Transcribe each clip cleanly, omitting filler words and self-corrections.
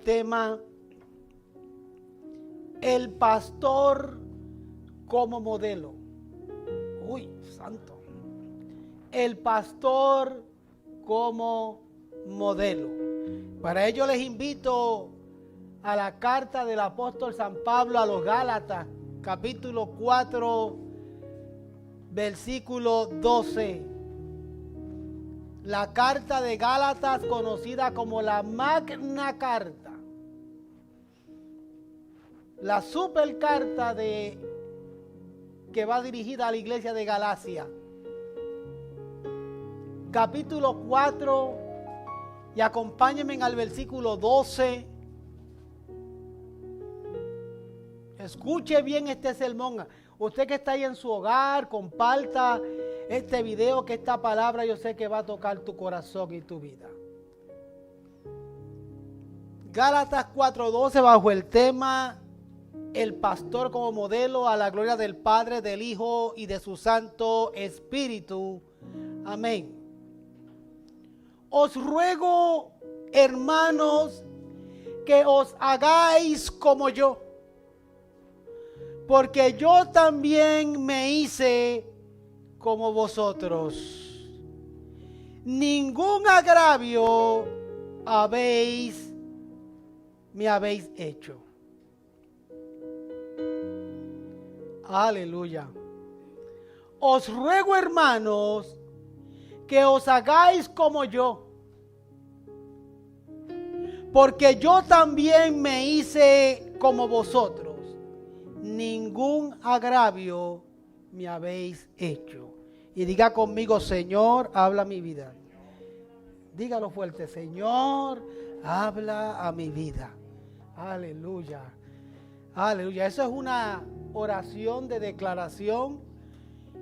Tema: el pastor como modelo. Uy, santo. El pastor como modelo. Para ello les invito a la carta del apóstol San Pablo a los Gálatas, capítulo 4, versículo 12. La carta de Gálatas, conocida como la Magna Carta. La supercarta que va dirigida a la iglesia de Galacia. Capítulo 4, y acompáñenme al versículo 12. Escuche bien este sermón. Usted que está ahí en su hogar, comparta este video, que esta palabra yo sé que va a tocar tu corazón y tu vida. Gálatas 4:12, bajo el tema: el pastor como modelo, a la gloria del Padre, del Hijo y de su Santo Espíritu. Amén. Os ruego, hermanos, que os hagáis como yo, porque yo también me hice como vosotros. Ningún agravio me habéis hecho. Aleluya. Os ruego, hermanos, que os hagáis como yo, porque yo también me hice como vosotros. Ningún agravio me habéis hecho. Y diga conmigo: Señor, habla a mi vida. Dígalo fuerte: Señor, habla a mi vida. Aleluya. Aleluya. Eso es una oración de declaración.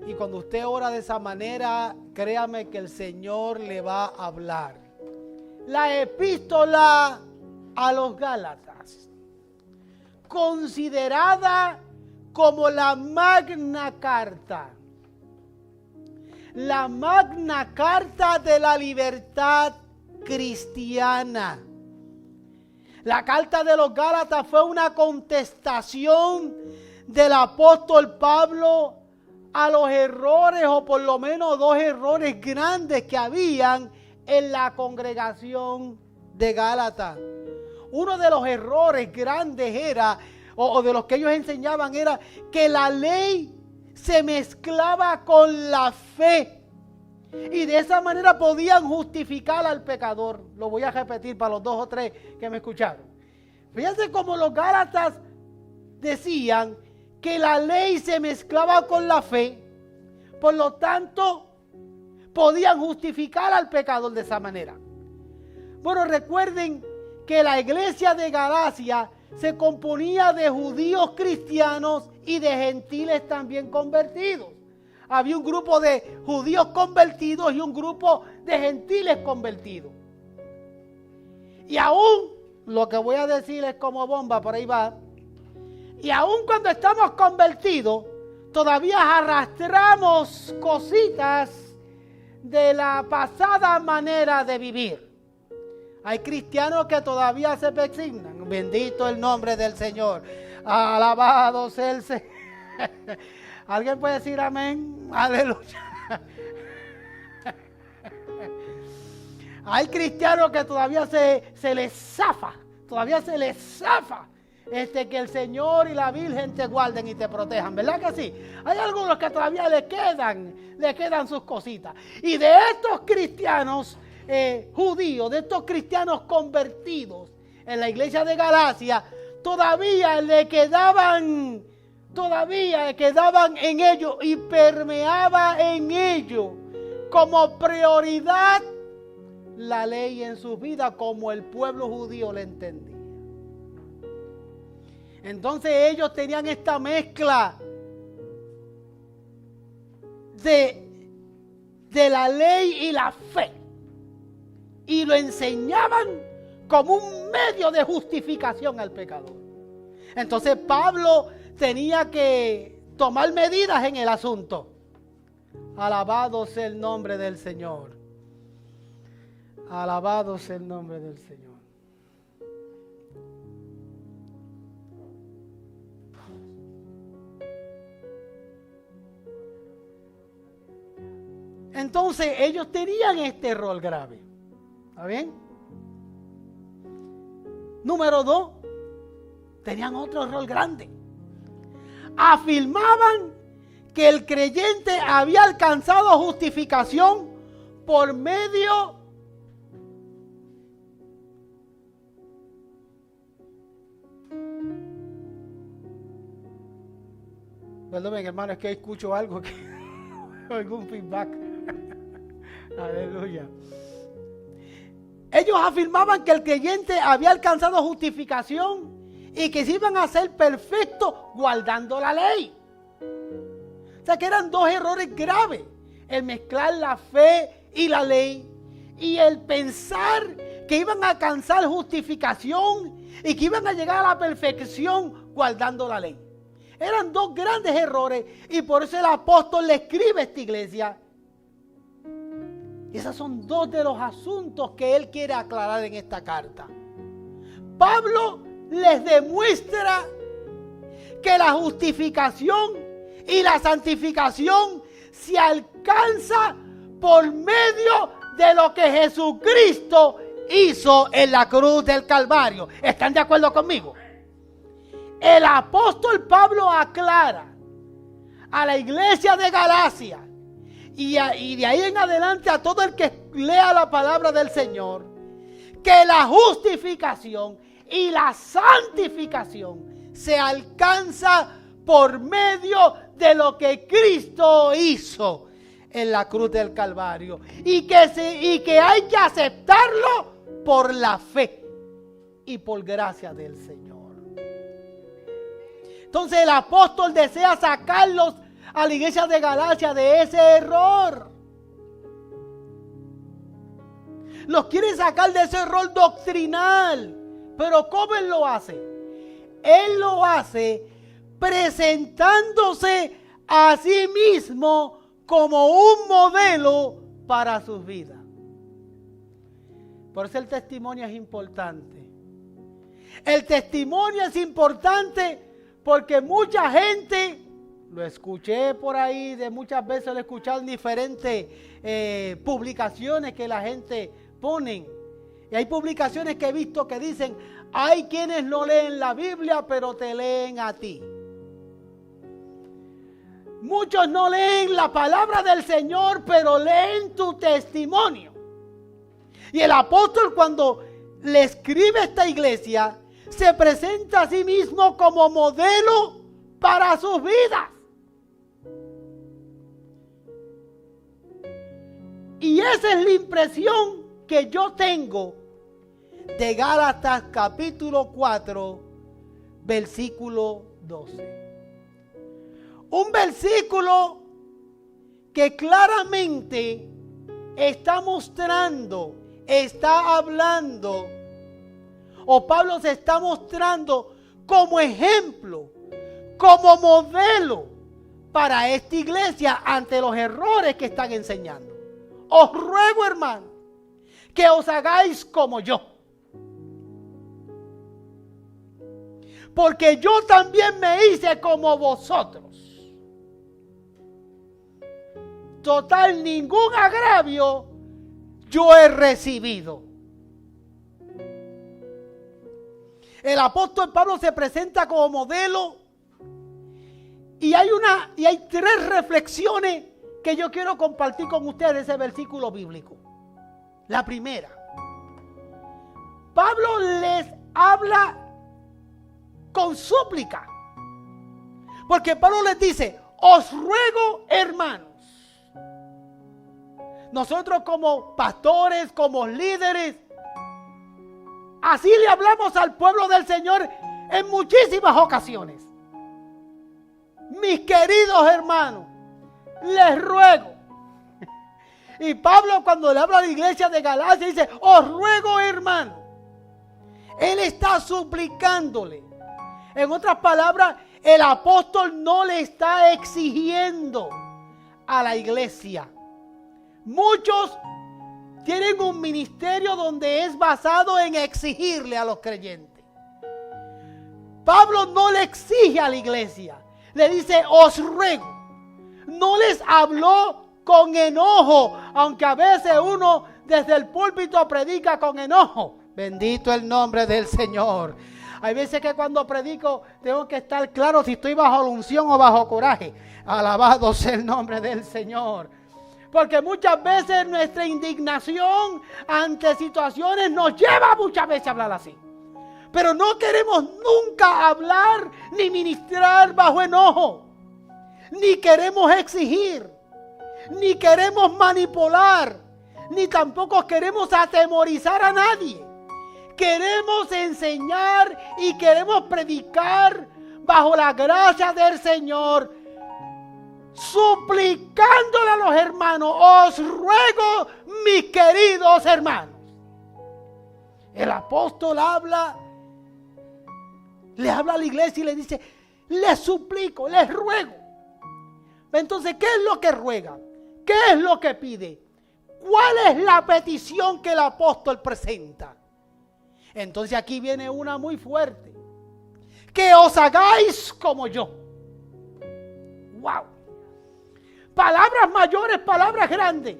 Y cuando usted ora de esa manera, créame que el Señor le va a hablar. La epístola a los Gálatas, considerada como la Magna Carta. La Magna Carta de la libertad cristiana. La carta de los Gálatas fue una contestación del apóstol Pablo a los errores, o por lo menos dos errores grandes que habían en la congregación de Gálatas. Uno de los errores grandes era, o de los que ellos enseñaban, era que la ley se mezclaba con la fe. Y de esa manera podían justificar al pecador. Lo voy a repetir para los dos o tres que me escucharon. Fíjense cómo los Gálatas decían que la ley se mezclaba con la fe. Por lo tanto, podían justificar al pecador de esa manera. Bueno, recuerden que la iglesia de Galacia se componía de judíos cristianos y de gentiles también convertidos. Había un grupo de judíos convertidos y un grupo de gentiles convertidos. Y aún, lo que voy a decir es como bomba, por ahí va. Y aún cuando estamos convertidos, todavía arrastramos cositas de la pasada manera de vivir. Hay cristianos que todavía se persignan. Bendito el nombre del Señor. Alabado sea el Señor. ¿Alguien puede decir amén? Aleluya. Hay cristianos que todavía se les zafa. Todavía se les zafa. Que el Señor y la Virgen te guarden y te protejan. ¿Verdad que sí? Hay algunos que todavía le quedan sus cositas. Y de estos cristianos judíos, de estos cristianos convertidos en la iglesia de Galacia, todavía quedaban en ellos y permeaba en ellos como prioridad la ley en sus vidas, como el pueblo judío le entendía. Entonces ellos tenían esta mezcla de la ley y la fe, y lo enseñaban como un medio de justificación al pecador. Entonces Pablo tenía que tomar medidas en el asunto. Alabado sea el nombre del Señor. Alabado sea el nombre del Señor. Entonces ellos tenían este error grave. ¿Está bien? Número 2, tenían otro error grande. Afirmaban que el creyente había alcanzado justificación por medio Perdónenme, hermano, es que escucho algo que algún feedback. Aleluya. Ellos afirmaban que el creyente había alcanzado justificación y que se iban a ser perfectos guardando la ley. O sea que eran dos errores graves: el mezclar la fe y la ley, y el pensar que iban a alcanzar justificación y que iban a llegar a la perfección guardando la ley. Eran dos grandes errores, y por eso el apóstol le escribe a esta iglesia. Y esos son dos de los asuntos que él quiere aclarar en esta carta. Pablo les demuestra que la justificación y la santificación se alcanza por medio de lo que Jesucristo hizo en la cruz del Calvario. ¿Están de acuerdo conmigo? El apóstol Pablo aclara a la iglesia de Galacia y de ahí en adelante a todo el que lea la palabra del Señor, que la justificación y la santificación se alcanza por medio de lo que Cristo hizo en la cruz del Calvario, y que hay que aceptarlo por la fe y por gracia del Señor. Entonces el apóstol desea sacarlos a la iglesia de Galacia de ese error. Los quiere sacar de ese error doctrinal. Pero ¿cómo él lo hace? Él lo hace presentándose a sí mismo como un modelo para sus vidas. Por eso el testimonio es importante. El testimonio es importante porque mucha gente, lo escuché por ahí, de muchas veces lo he escuchado en diferentes publicaciones que la gente pone. Y hay publicaciones que he visto que dicen: hay quienes no leen la Biblia, pero te leen a ti. Muchos no leen la palabra del Señor, pero leen tu testimonio. Y el apóstol, cuando le escribe a esta iglesia, se presenta a sí mismo como modelo para sus vidas. Y esa es la impresión que yo tengo de Gálatas capítulo 4, versículo 12. Un versículo que claramente está mostrando, está hablando, o Pablo se está mostrando como ejemplo, como modelo para esta iglesia ante los errores que están enseñando. Os ruego, hermano, que os hagáis como yo, porque yo también me hice como vosotros. Total, ningún agravio yo he recibido. El apóstol Pablo se presenta como modelo, y hay tres reflexiones que yo quiero compartir con ustedes de ese versículo bíblico. La primera, Pablo les habla con súplica, porque Pablo les dice: os ruego, hermanos. Nosotros como pastores, como líderes, así le hablamos al pueblo del Señor en muchísimas ocasiones. Mis queridos hermanos, les ruego. Y Pablo, cuando le habla a la iglesia de Galacia, dice: os ruego, hermano. Él está suplicándole. En otras palabras, el apóstol no le está exigiendo a la iglesia. Muchos tienen un ministerio donde es basado en exigirle a los creyentes. Pablo no le exige a la iglesia, le dice: os ruego. No les habló con enojo, aunque a veces uno desde el púlpito predica con enojo. Bendito el nombre del Señor. Hay veces que cuando predico tengo que estar claro si estoy bajo la unción o bajo coraje. Alabado sea el nombre del Señor. Porque muchas veces nuestra indignación ante situaciones nos lleva muchas veces a hablar así. Pero no queremos nunca hablar ni ministrar bajo enojo. Ni queremos exigir. Ni queremos manipular. Ni tampoco queremos atemorizar a nadie. Queremos enseñar y queremos predicar bajo la gracia del Señor, suplicándole a los hermanos: os ruego, mis queridos hermanos. El apóstol le habla a la iglesia y le dice: les suplico, les ruego. Entonces, ¿qué es lo que ruega? ¿Qué es lo que pide? ¿Cuál es la petición que el apóstol presenta? Entonces aquí viene una muy fuerte: que os hagáis como yo. ¡Wow! Palabras mayores, palabras grandes.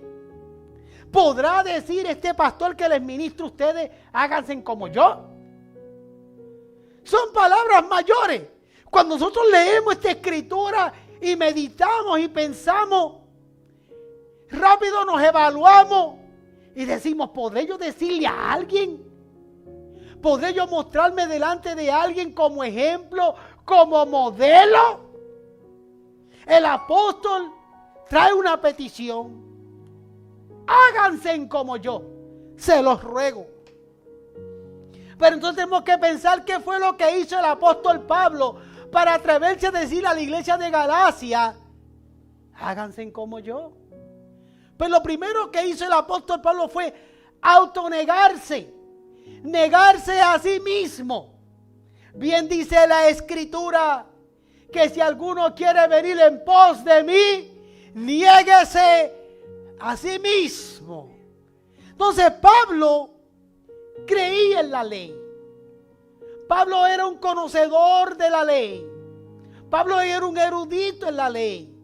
¿Podrá decir este pastor que les ministro a ustedes: háganse como yo? Son palabras mayores. Cuando nosotros leemos esta escritura y meditamos y pensamos, rápido nos evaluamos y decimos: ¿podré yo decirle a alguien? ¿Podré yo mostrarme delante de alguien como ejemplo, como modelo? El apóstol trae una petición: háganse como yo, se los ruego. Pero entonces tenemos que pensar qué fue lo que hizo el apóstol Pablo para atreverse a decir a la iglesia de Galacia: háganse como yo. Pues lo primero que hizo el apóstol Pablo fue autonegarse. Negarse a sí mismo. Bien dice la escritura que si alguno quiere venir en pos de mí, niéguese a sí mismo. Entonces Pablo creía en la ley. Pablo era un conocedor de la ley. Pablo era un erudito en la ley.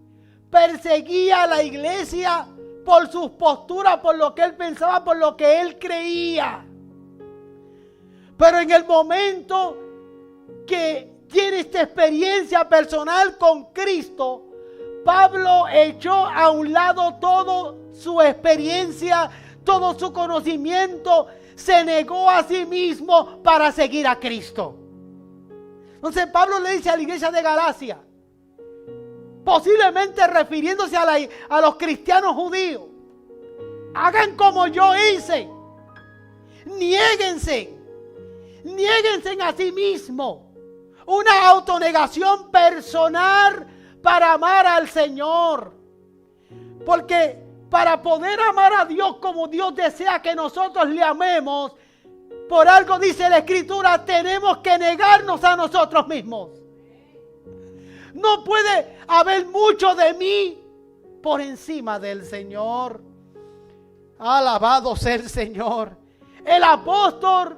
Perseguía a la iglesia por sus posturas, por lo que él pensaba, por lo que él creía. Pero en el momento que tiene esta experiencia personal con Cristo, Pablo echó a un lado toda su experiencia, todo su conocimiento, se negó a sí mismo para seguir a Cristo. Entonces Pablo le dice a la iglesia de Galacia, posiblemente refiriéndose a los cristianos judíos: hagan como yo hice, niéguense a sí mismo. Una autonegación personal para amar al Señor. Porque para poder amar a Dios como Dios desea que nosotros le amemos, por algo dice la escritura, tenemos que negarnos a nosotros mismos. No puede haber mucho de mí por encima del Señor. Alabado sea el Señor. El apóstol,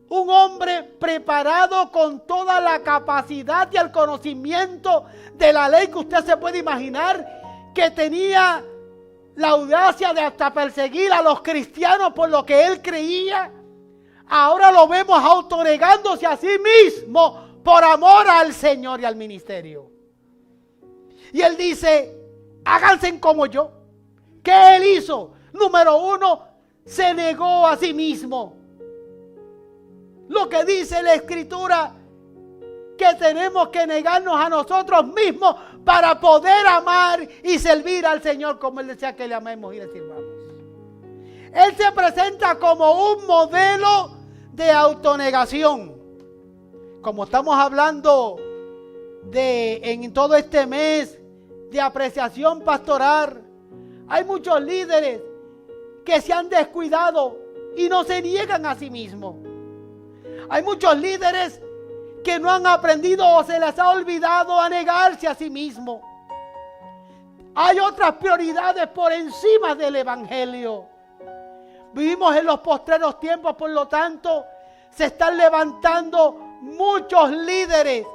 un hombre preparado con toda la capacidad y el conocimiento de la ley que usted se puede imaginar, que tenía la audacia de hasta perseguir a los cristianos por lo que él creía, ahora lo vemos autonegándose a sí mismo por amor al Señor y al ministerio. Y él dice: háganse como yo. ¿Qué él hizo? Número uno, se negó a sí mismo. Lo que dice la escritura, que tenemos que negarnos a nosotros mismos para poder amar y servir al Señor como Él desea que le amemos y le sirvamos. Él se presenta como un modelo de autonegación. Como estamos hablando en todo este mes de apreciación pastoral, hay muchos líderes que se han descuidado y no se niegan a sí mismos. Hay muchos líderes que no han aprendido o se les ha olvidado a negarse a sí mismos. Hay otras prioridades por encima del evangelio. Vivimos en los postreros tiempos, por lo tanto, se están levantando muchos líderes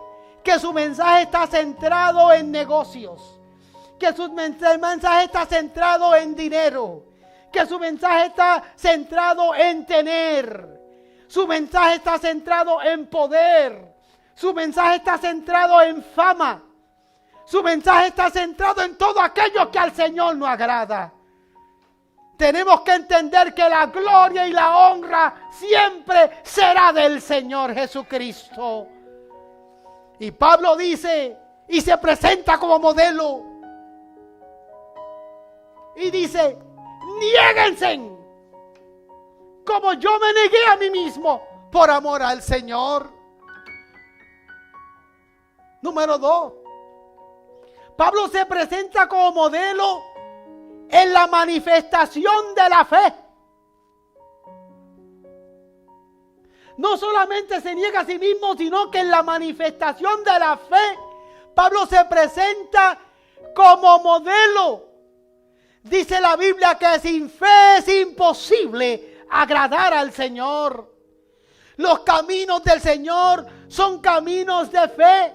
que su mensaje está centrado en negocios, que su mensaje está centrado en dinero, que su mensaje está centrado en tener, su mensaje está centrado en poder, su mensaje está centrado en fama, su mensaje está centrado en todo aquello que al Señor no agrada. Tenemos que entender que la gloria y la honra siempre será del Señor Jesucristo. Y Pablo dice, y se presenta como modelo, y dice, niéguense, como yo me negué a mí mismo por amor al Señor. Número 2, Pablo se presenta como modelo en la manifestación de la fe. No solamente se niega a sí mismo, sino que en la manifestación de la fe, Pablo se presenta como modelo. Dice la Biblia que sin fe es imposible agradar al Señor. Los caminos del Señor son caminos de fe.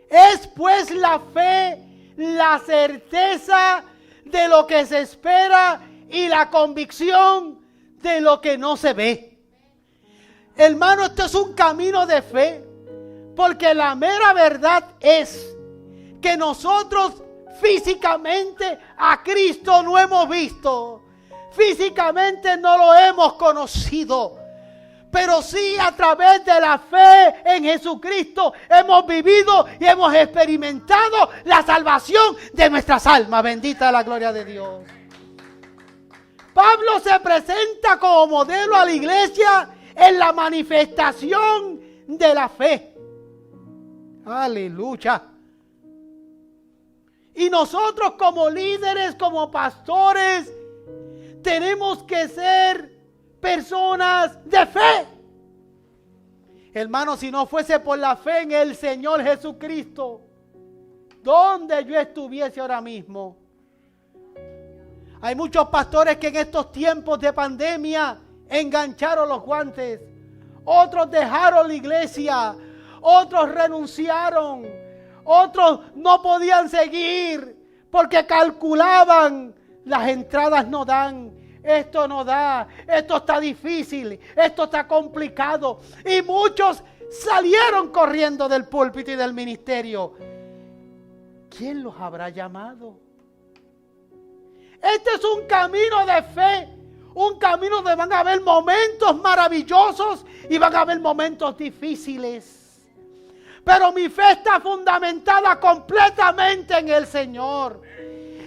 Es pues la fe la certeza de lo que se espera y la convicción de lo que no se ve. Hermano, esto es un camino de fe, porque la mera verdad es que nosotros físicamente a Cristo no hemos visto, físicamente no lo hemos conocido, pero sí a través de la fe en Jesucristo hemos vivido y hemos experimentado la salvación de nuestras almas. Bendita la gloria de Dios. Pablo se presenta como modelo a la iglesia en la manifestación de la fe. Aleluya. Y nosotros como líderes, como pastores, tenemos que ser personas de fe. Hermano, si no fuese por la fe en el Señor Jesucristo, ¿dónde yo estuviese ahora mismo? Hay muchos pastores que en estos tiempos de pandemia engancharon los guantes. Otros dejaron la iglesia. Otros renunciaron. Otros no podían seguir porque calculaban, las entradas no dan. Esto no da, esto está difícil, esto está complicado. Y muchos salieron corriendo del púlpito y del ministerio. ¿Quién los habrá llamado? Este es un camino de fe, un camino donde van a haber momentos maravillosos y van a haber momentos difíciles. Pero mi fe está fundamentada completamente en el Señor.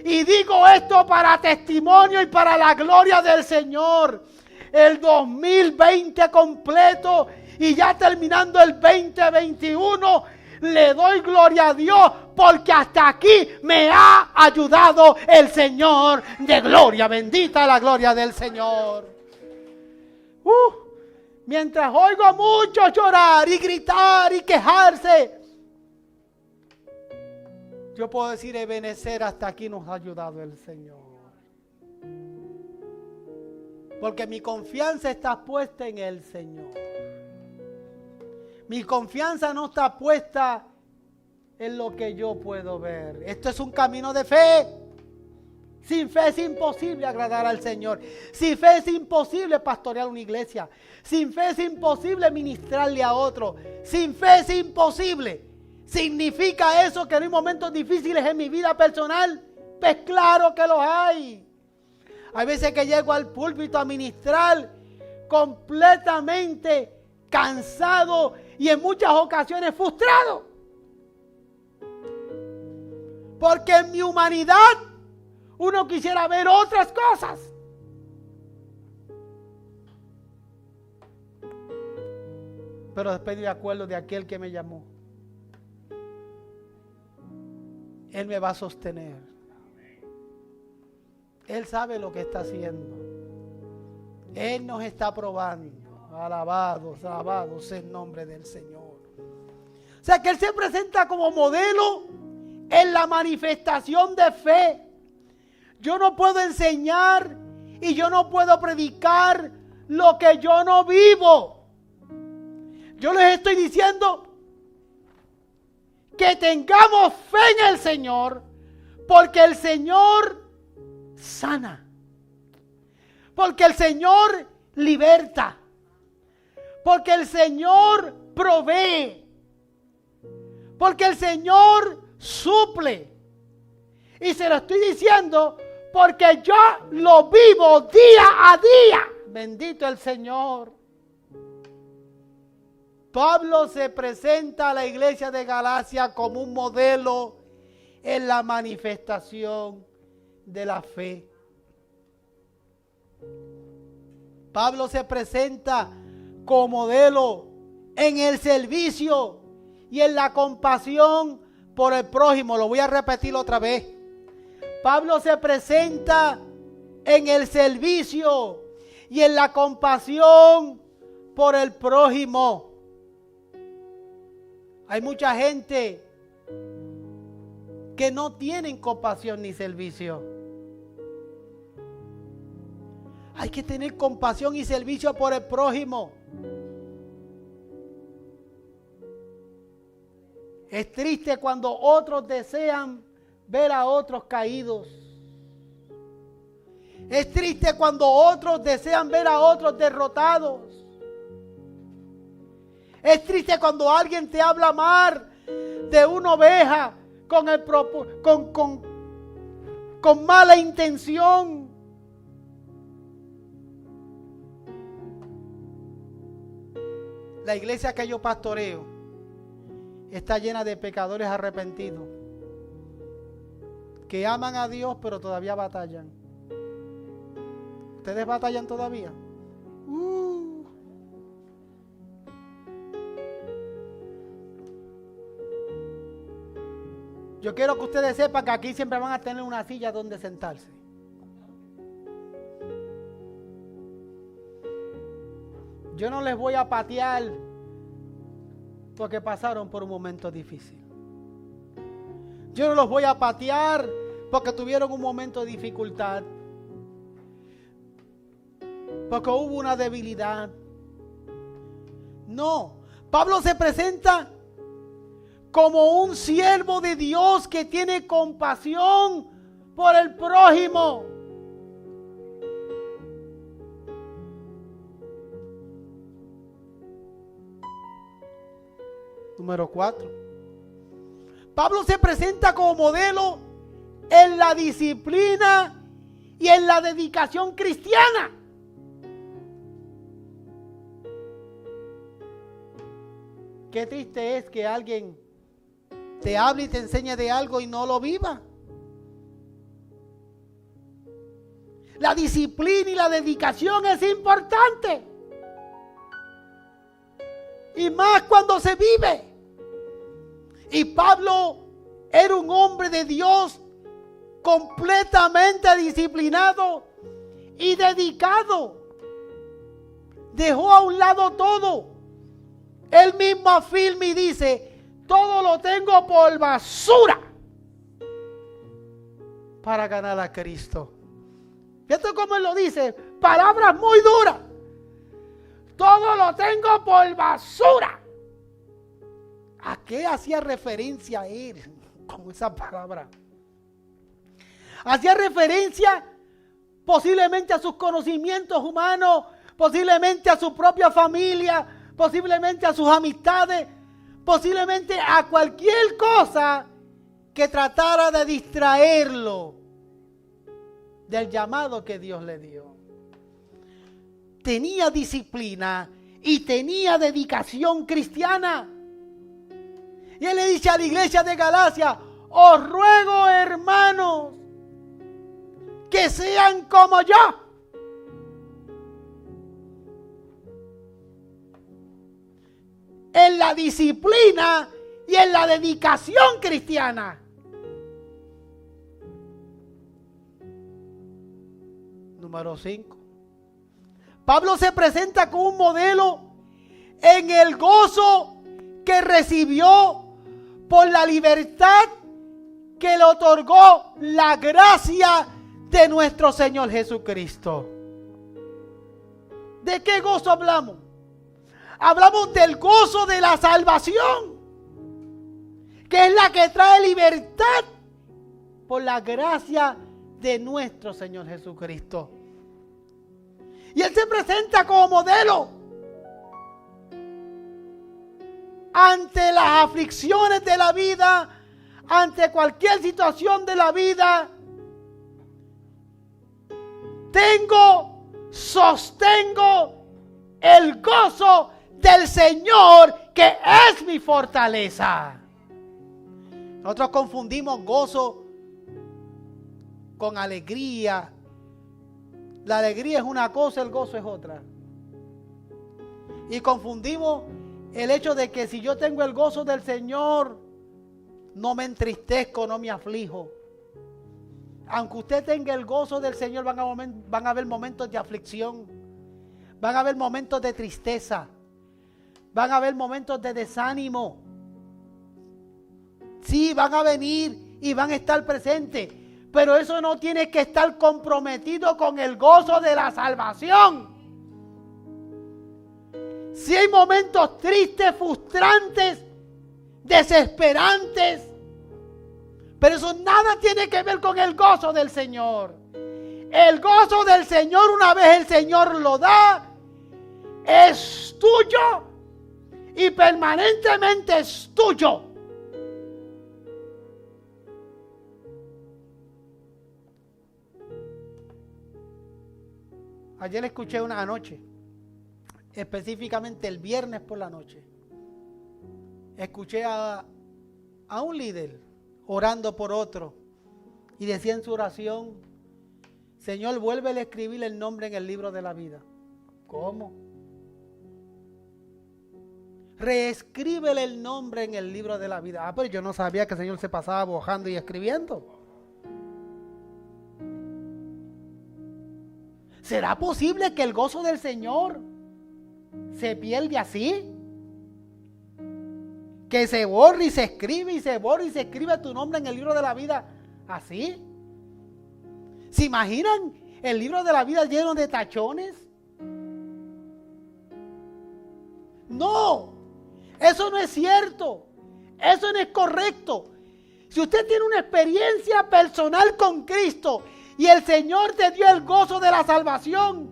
Y digo esto para testimonio y para la gloria del Señor. El 2020 completo y ya terminando el 2021, le doy gloria a Dios porque hasta aquí me ha ayudado el Señor de gloria. Bendita la gloria del Señor. Mientras oigo a muchos llorar y gritar y quejarse, yo puedo decir, Ebenezer, hasta aquí nos ha ayudado el Señor. Porque mi confianza está puesta en el Señor. Mi confianza no está puesta en lo que yo puedo ver. Esto es un camino de fe. Sin fe es imposible agradar al Señor. Sin fe es imposible pastorear una iglesia. Sin fe es imposible ministrarle a otro. Sin fe es imposible. ¿Significa eso que no hay momentos difíciles en mi vida personal? Pues claro que los hay. Hay veces que llego al púlpito a ministrar completamente cansado y en muchas ocasiones frustrado. Porque en mi humanidad uno quisiera ver otras cosas. Pero después de acuerdo de aquel que me llamó, Él me va a sostener. Él sabe lo que está haciendo. Él nos está probando. Alabado sea el nombre del Señor. O sea que Él se presenta como modelo en la manifestación de fe. Yo no puedo enseñar y yo no puedo predicar lo que yo no vivo. Yo les estoy diciendo que tengamos fe en el Señor Porque el Señor sana. Porque el Señor liberta. Porque el Señor provee. Porque el Señor suple. Y se lo estoy diciendo porque yo lo vivo día a día. Bendito el Señor. Pablo se presenta a la iglesia de Galacia como un modelo en la manifestación de la fe. Pablo se presenta como modelo en el servicio y en la compasión por el prójimo. Lo voy a repetir otra vez. Pablo se presenta en el servicio y en la compasión por el prójimo. Hay mucha gente que no tienen compasión ni servicio. Hay que tener compasión y servicio por el prójimo. Es triste cuando otros desean ver a otros caídos. Es triste cuando otros desean ver a otros derrotados. Es triste cuando alguien te habla mal de una oveja con mala intención. La iglesia que yo pastoreo está llena de pecadores arrepentidos que aman a Dios pero todavía batallan. ¿Ustedes batallan todavía? Yo quiero que ustedes sepan que aquí siempre van a tener una silla donde sentarse. Yo no les voy a patear porque pasaron por un momento difícil. Yo no los voy a patear porque tuvieron un momento de dificultad. Porque hubo una debilidad. No. Pablo se presenta como un siervo de Dios que tiene compasión por el prójimo. Número 4. Pablo se presenta como modelo en la disciplina y en la dedicación cristiana. Qué triste es que alguien te hable y te enseñe de algo y no lo viva. La disciplina y la dedicación es importante. Y más cuando se vive. Y Pablo era un hombre de Dios completamente disciplinado y dedicado. Dejó a un lado todo. Él mismo afirma y dice: todo lo tengo por basura para ganar a Cristo. ¿Viste cómo él lo dice? Palabras muy duras. Todo lo tengo por basura. ¿A qué hacía referencia él con esa palabra? Hacía referencia posiblemente a sus conocimientos humanos, posiblemente a su propia familia, posiblemente a sus amistades, posiblemente a cualquier cosa que tratara de distraerlo del llamado que Dios le dio. Tenía disciplina y tenía dedicación cristiana. Y él le dice a la iglesia de Galacia: os ruego, hermanos, que sean como yo. En la disciplina y en la dedicación cristiana. Número 5. Pablo se presenta como un modelo en el gozo que recibió por la libertad que le otorgó la gracia de nuestro Señor Jesucristo. ¿De qué gozo hablamos? Hablamos del gozo de la salvación, que es la que trae libertad por la gracia de nuestro Señor Jesucristo. Y Él se presenta como modelo ante las aflicciones de la vida, ante cualquier situación de la vida. Sostengo el gozo del Señor, que es mi fortaleza. Nosotros confundimos gozo con alegría. La alegría es una cosa, el gozo es otra. Y confundimos el hecho de que si yo tengo el gozo del Señor, no me entristezco, no me aflijo. Aunque usted tenga el gozo del Señor, van a haber momentos de aflicción, van a haber momentos de tristeza, van a haber momentos de desánimo. Sí, van a venir y van a estar presentes, pero eso no tiene que estar comprometido con el gozo de la salvación. Si hay momentos tristes, frustrantes, desesperantes, pero eso nada tiene que ver con el gozo del Señor. El gozo del Señor, una vez el Señor lo da, es tuyo y permanentemente es tuyo. Ayer escuché una noche, específicamente el viernes por la noche, escuché a un líder orando por otro y decía en su oración: Señor, vuélvele a escribir el nombre en el libro de la vida. ¿Cómo? Reescríbele el nombre en el libro de la vida. Ah, pero yo no sabía que el Señor se pasaba bojando y escribiendo. ¿Será posible que el gozo del Señor se pierde así? Que se borre y se escribe y se borre y se escribe tu nombre en el libro de la vida así. ¿Se imaginan el libro de la vida lleno de tachones? No, eso no es cierto. Eso no es correcto. Si usted tiene una experiencia personal con Cristo y el Señor te dio el gozo de la salvación,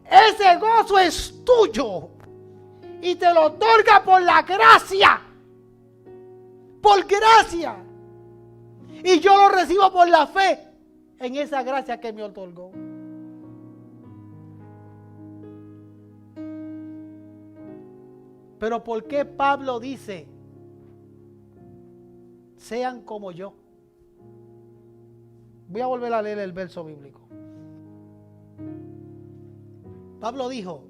ese gozo es tuyo y te lo otorga por la gracia. Por gracia. Y yo lo recibo por la fe en esa gracia que me otorgó. Pero ¿por qué Pablo dice: sean como yo? Voy a volver a leer el verso bíblico. Pablo dijo: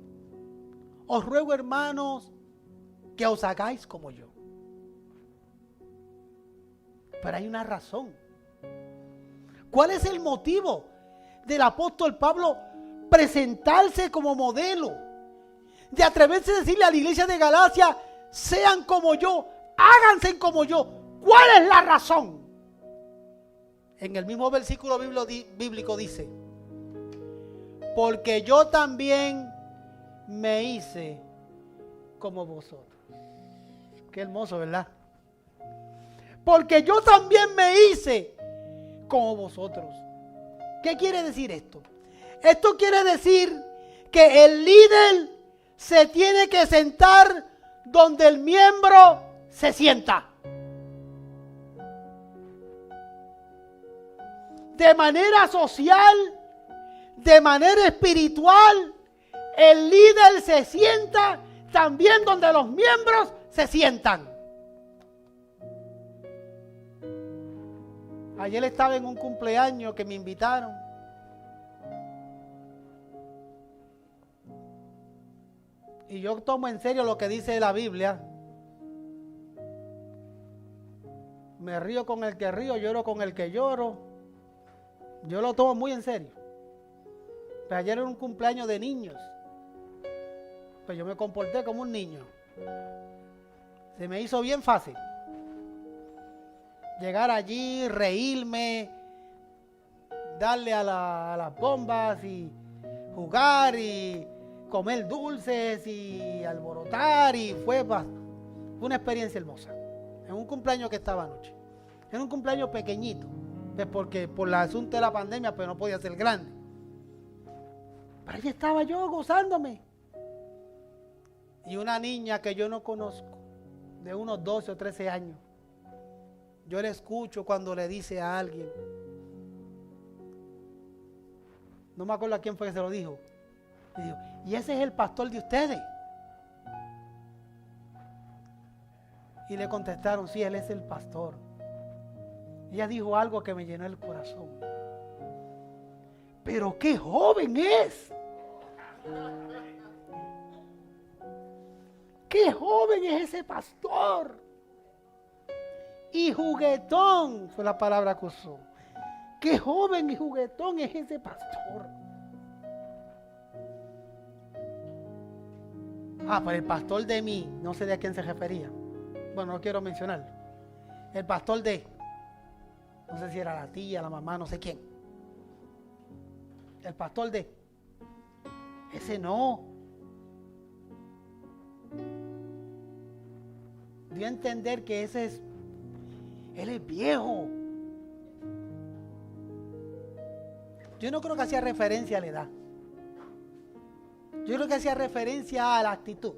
os ruego, hermanos, que os hagáis como yo. Pero hay una razón. ¿Cuál es el motivo del apóstol Pablo presentarse como modelo? De atreverse a decirle a la iglesia de Galacia: sean como yo, háganse como yo. ¿Cuál es la razón? En el mismo versículo bíblico dice: porque yo también me hice como vosotros. Qué hermoso, ¿verdad? Porque yo también me hice como vosotros. ¿Qué quiere decir esto? Esto quiere decir que el líder se tiene que sentar donde el miembro se sienta. De manera social, de manera espiritual, el líder se sienta también donde los miembros se sientan. Ayer estaba en un cumpleaños que me invitaron. Y yo tomo en serio lo que dice la Biblia. Me río con el que río, lloro con el que lloro. Yo lo tomo muy en serio. Pero ayer era un cumpleaños de niños. Pues yo me comporté como un niño. Se me hizo bien fácil llegar allí, reírme, darle a las bombas y jugar y comer dulces y alborotar, y fue una experiencia hermosa. En un cumpleaños que estaba anoche. En un cumpleaños pequeñito. Pues porque por el asunto de la pandemia, pues no podía ser grande. Pero ahí estaba yo gozándome. Y una niña que yo no conozco, de unos 12 o 13 años, yo le escucho cuando le dice a alguien, no me acuerdo a quién fue que se lo dijo, le dijo, ¿y ese es el pastor de ustedes? Y le contestaron, sí, él es el pastor. Ella dijo algo que me llenó el corazón. Pero qué joven es. Qué joven es ese pastor. Y juguetón fue la palabra que usó. Qué joven y juguetón es ese pastor. Pero el pastor de mí, no sé de a quién se refería. Bueno, no quiero mencionar. El pastor de, no sé si era la tía, la mamá, no sé quién. El pastor de, ese no. Dio a entender que ese es, él es viejo. Yo no creo que hacía referencia a la edad. Yo creo que hacía referencia a la actitud.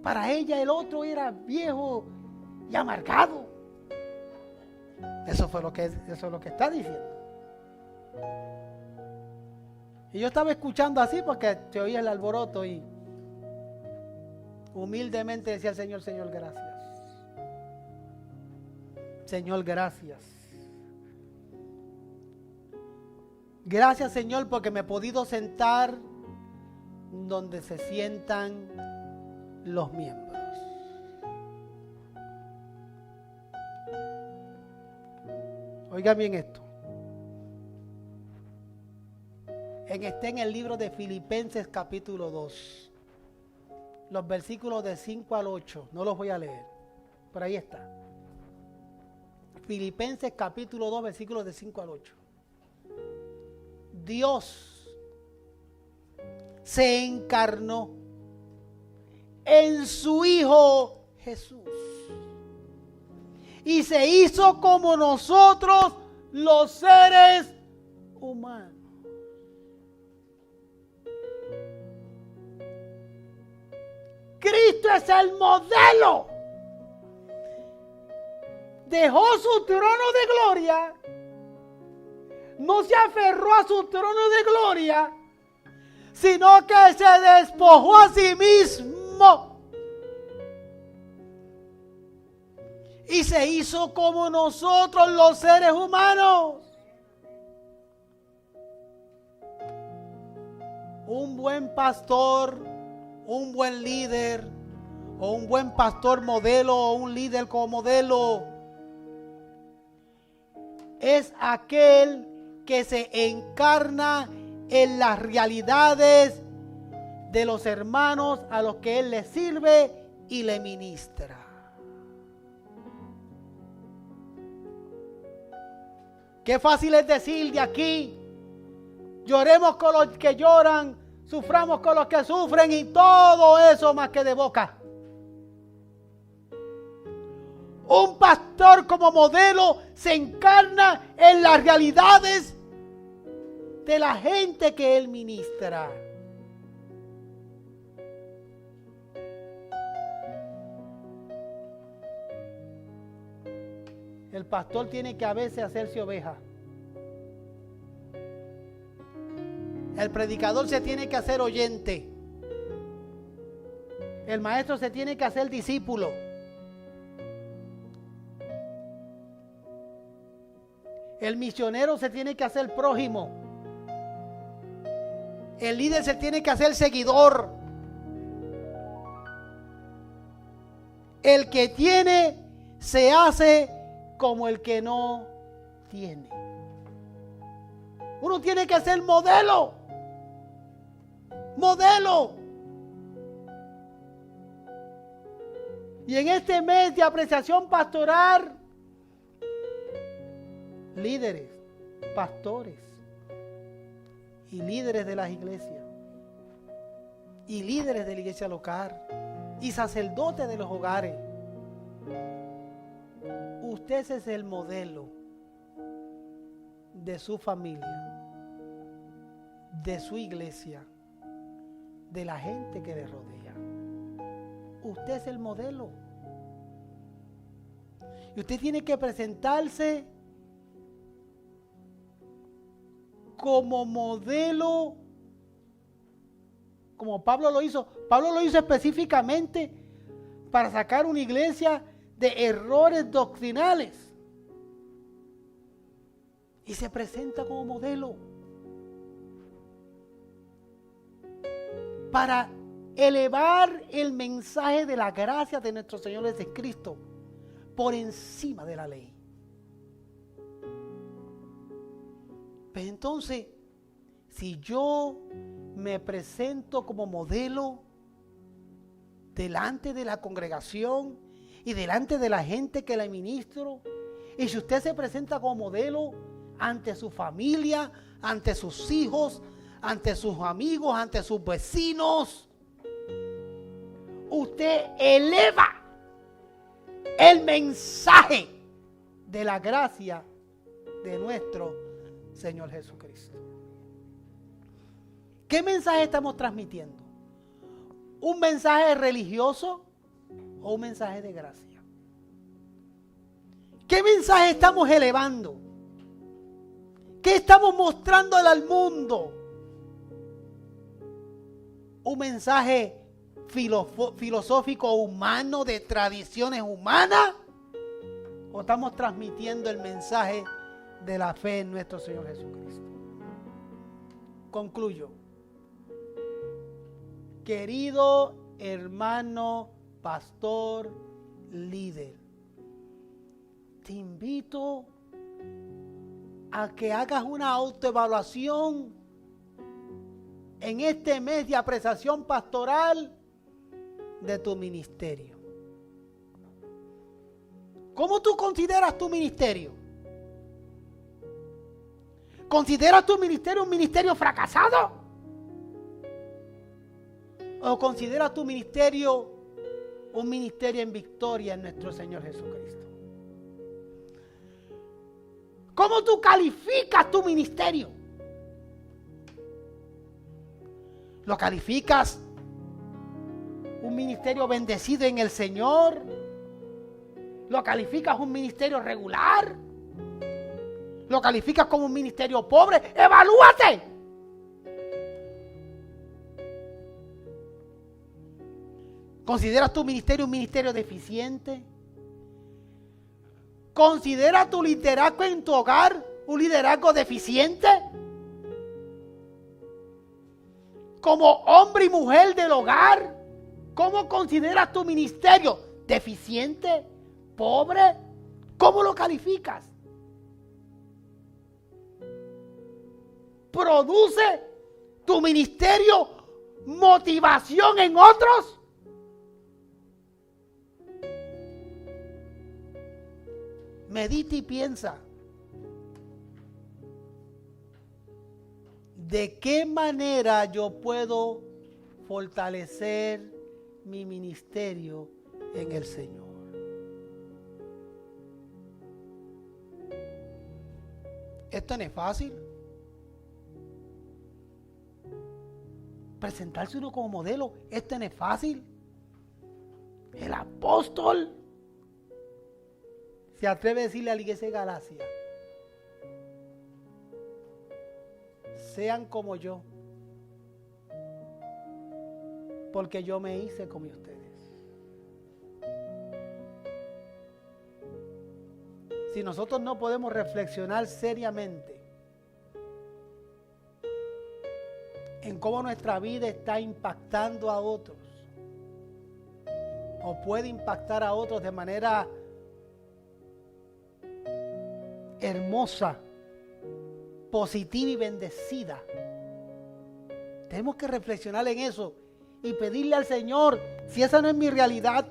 Para ella el otro era viejo y amargado. Eso es lo que está diciendo. Y yo estaba escuchando así porque se oía el alboroto y humildemente decía al Señor, Señor, gracias. Señor, gracias. Gracias, Señor, porque me he podido sentar donde se sientan los miembros. Oiga bien esto. Está en el libro de Filipenses capítulo 2. Los versículos de 5 al 8. No los voy a leer. Por ahí está. Filipenses capítulo 2, versículos de 5 al 8. Dios se encarnó en su Hijo Jesús y se hizo como nosotros los seres humanos. Cristo es el modelo. Dejó su trono de gloria. No se aferró a su trono de gloria, sino que se despojó a sí mismo. Y se hizo como nosotros los seres humanos. Un buen pastor, un buen líder, o un buen pastor modelo, o un líder como modelo, es aquel que se encarna en las realidades de los hermanos a los que él les sirve y le ministra. Qué fácil es decir de aquí, lloremos con los que lloran, suframos con los que sufren y todo eso más que de boca. Un pastor como modelo se encarna en las realidades de la gente que él ministra. El pastor tiene que a veces hacerse oveja. El predicador se tiene que hacer oyente. El maestro se tiene que hacer discípulo. El misionero se tiene que hacer prójimo. El líder se tiene que hacer seguidor. El que tiene se hace como el que no tiene. Uno tiene que ser modelo. Modelo. Y en este mes de apreciación pastoral, líderes, pastores y líderes de las iglesias y líderes de la iglesia local y sacerdotes de los hogares, usted es el modelo de su familia, de su iglesia, de la gente que le rodea. Usted es el modelo. Y usted tiene que presentarse como modelo, como Pablo lo hizo. Pablo lo hizo específicamente para sacar una iglesia de errores doctrinales. Y se presenta como modelo para elevar el mensaje de la gracia de nuestro Señor Jesucristo por encima de la ley. Pues entonces, si yo me presento como modelo delante de la congregación y delante de la gente que le ministro, y si usted se presenta como modelo ante su familia, ante sus hijos, ante sus amigos, ante sus vecinos, usted eleva el mensaje de la gracia de nuestro Señor Jesucristo. ¿Qué mensaje estamos transmitiendo? ¿Un mensaje religioso o un mensaje de gracia? ¿Qué mensaje estamos elevando? ¿Qué estamos mostrándole al mundo? ¿Un mensaje filosófico humano de tradiciones humanas? ¿O estamos transmitiendo el mensaje de la fe en nuestro Señor Jesucristo? Concluyo. Querido hermano, pastor, líder, te invito a que hagas una autoevaluación en este mes de apreciación pastoral de tu ministerio. ¿Cómo tú consideras tu ministerio? ¿Consideras tu ministerio un ministerio fracasado? ¿O consideras tu ministerio un ministerio en victoria en nuestro Señor Jesucristo? ¿Cómo tú calificas tu ministerio? ¿Lo calificas un ministerio bendecido en el Señor? ¿Lo calificas un ministerio regular? ¿Lo calificas como un ministerio pobre? ¡Evalúate! ¿Consideras tu ministerio un ministerio deficiente? ¿Considera tu liderazgo en tu hogar un liderazgo deficiente? Como hombre y mujer del hogar, ¿cómo consideras tu ministerio? ¿Deficiente? ¿Pobre? ¿Cómo lo calificas? ¿Produce tu ministerio motivación en otros? Medita y piensa. ¿De qué manera yo puedo fortalecer mi ministerio en el Señor? Esto no es fácil. Presentarse uno como modelo, esto no es fácil. El apóstol se atreve a decirle a la iglesia de Galacia: sean como yo, porque yo me hice como ustedes. Si nosotros no podemos reflexionar seriamente en cómo nuestra vida está impactando a otros, o puede impactar a otros de manera hermosa, positiva y bendecida, tenemos que reflexionar en eso y pedirle al Señor: si esa no es mi realidad,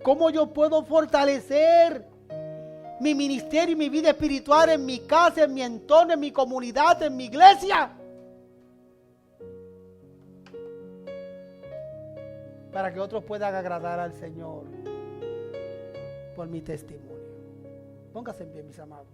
¿cómo yo puedo fortalecer mi ministerio y mi vida espiritual en mi casa, en mi entorno, en mi comunidad, en mi iglesia, para que otros puedan agradar al Señor por mi testimonio? Póngase en pie, mis amados.